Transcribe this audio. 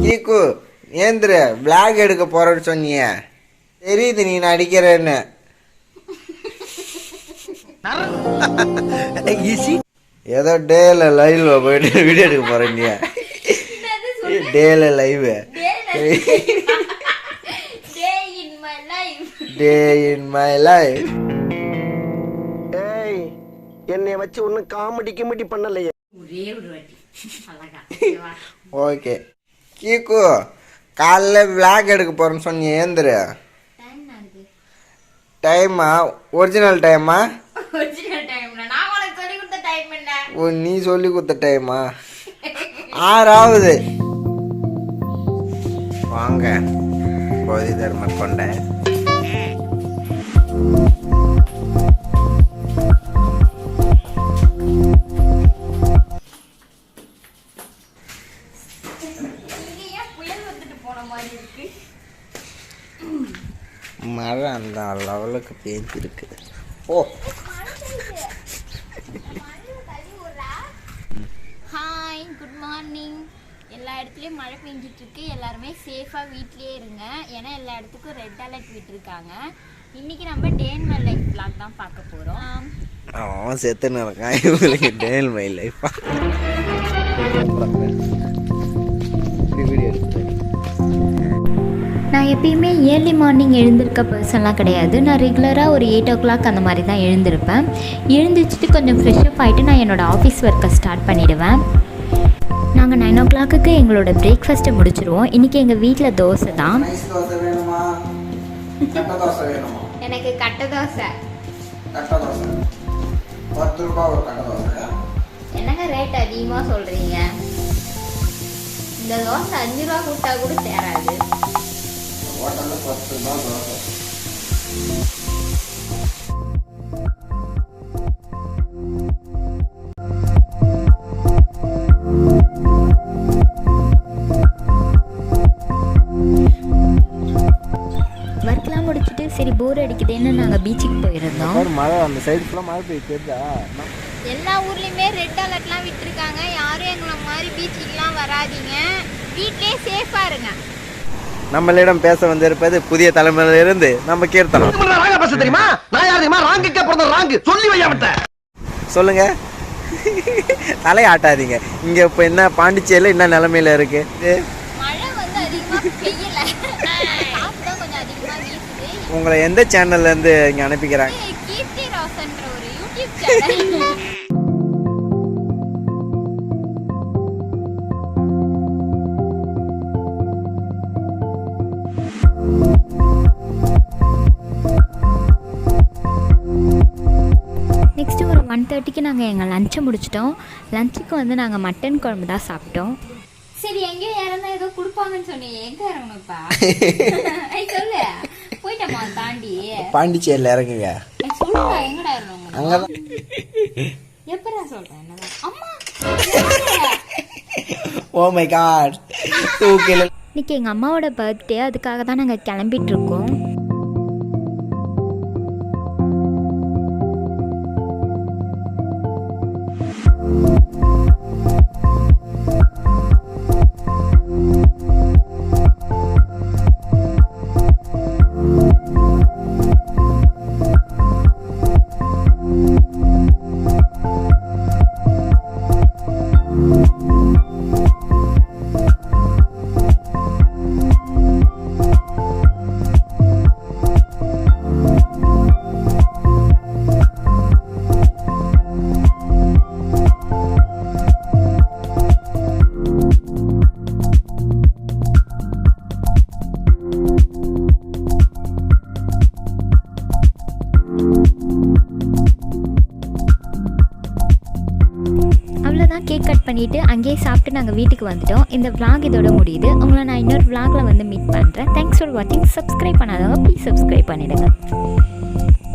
கீக்கு ஏந்திர black எடுக்க போறேன்னு சொன்னிய தெரியுது நீ நடிக்கிறேன்னு. ஏதோ டேல லைவ்ல போயிட்டு வீடியோ எடுக்க போறேன் நீ. டேல live day in my life. ஏய் என்னைய வச்சு ஒன்னும் காமெடி கிமெடி பண்ணலையே. ஓகே கீக்கு காலைல விளாக் எடுக்க போறேன்னு சொன்னீங்க ஏந்திர. டைமா ஒரிஜினல் டைமா? ஓ நீ சொல்லி கொடுத்த டைமா? 6 வாங்க போதி தர்ம கொண்ட. மழை அந்த லெவலுக்கு பேஞ்சிருக்கு. ஓ ஹாய் குட் மார்னிங். எல்லா இடத்துலையும் மழை பெஞ்சிட்ருக்கு. எல்லாருமே சேஃபாக வீட்லேயே இருங்க. ஏன்னா எல்லா இடத்துக்கும் ரெட் அலர்ட் விட்டுருக்காங்க. இன்றைக்கி நம்ம டே இன் மை லைஃப் வ்ளாக் தான் பார்க்க போகிறோம். அவன் செத்துன்னு இருக்கான். இவங்களுக்கு டே இன் மை லைஃப் வீடியோ எடுத்து. நான் எப்பயுமே ஏர்லி மார்னிங் எழுந்திருக்க பர்சன்லாம் கிடையாது. நான் ரெகுலராக ஒரு 8 o'clock அந்த மாதிரி தான் எழுந்திருப்பேன். எழுந்திரிச்சிட்டு கொஞ்சம் ஃப்ரெஷ்அப் ஆகிட்டு நான் என்னோடய ஆஃபீஸ் ஒர்க்கை ஸ்டார்ட் பண்ணிவிடுவேன். நாங்கள் 9 o'clock எங்களோட பிரேக்ஃபாஸ்ட்டை முடிச்சிடுவோம். இன்றைக்கி எங்கள் வீட்டில் தோசை தான். எனக்கு கட்டை தோசை. என்னங்க ரேட் அதிகமாக சொல்கிறீங்க? இந்த தோசை 5 ரூபா கொடுத்தா கூட சேராது. ஒர்க்லாம் முடிச்சுட்டு சரி போர் அடிக்குதுன்னு நாங்கள் பீச்சுக்கு போயிருந்தோம். மழை அந்த சைடு ஃபுல்லாக மழை பெய்யுதா? எல்லா ஊர்லேயுமே ரெட் அலர்ட்லாம் விட்டுருக்காங்க. யாரும் எங்களை மாதிரி பீச்சுக்கெலாம் வராதிங்க. வீட்லேயே சேஃபாக இருங்க. நம்மளிடம் பேச வந்திருப்பது புதிய தலைமுறையிலிருந்து நம்ம கீர்த்தனம். சொல்லுங்க. தலையாட்டாதீங்க. இங்க இப்ப என்ன பாண்டிச்சேரியில என்ன நிலைமையில இருக்கு? உங்களை எந்த சேனல்ல இருந்து இங்க அனுப்பிக்கிறாங்க? நெக்ஸ்ட்டு ஒரு 1:30க்கு நாங்கள் எங்கள் லஞ்சை முடிச்சிட்டோம். லஞ்சுக்கு வந்து நாங்கள் மட்டன் குழம்பு தான் சாப்பிட்டோம். சரி எங்கேயோ இறந்தா ஏதோ கொடுப்பாங்கன்னு சொன்னீங்க. எங்கே இறங்கணும்ப்பா? சொல்லு. போயிட்டோமா தாண்டி? பாண்டிச்சேரியில் இறங்குங்க. சொல்லுங்க எங்கடா இறங்கணும்? அங்கதான். எப்படா சொல்கிறேன்? என்னதான் அம்மா. Oh my God. இன்னைக்கு எங்கள் அம்மாவோட பர்த்டே. அதுக்காக தான் நாங்கள் கிளம்பிட்டு இருக்கோம். அவ்வளோதான். கேக் கட் பண்ணிவிட்டு அங்கேயே சாப்பிட்டு நாங்கள் வீட்டுக்கு வந்துட்டோம். இந்த vlog இதோட முடியுது. உங்களை நான் இன்னொரு vlogல வந்து மீட் பண்ணுறேன். தேங்க்ஸ் ஃபார் வாட்சிங். சப்ஸ்கிரைப் பண்ணாதவங்க ப்ளீஸ் சப்ஸ்கிரைப் பண்ணிவிடுங்க.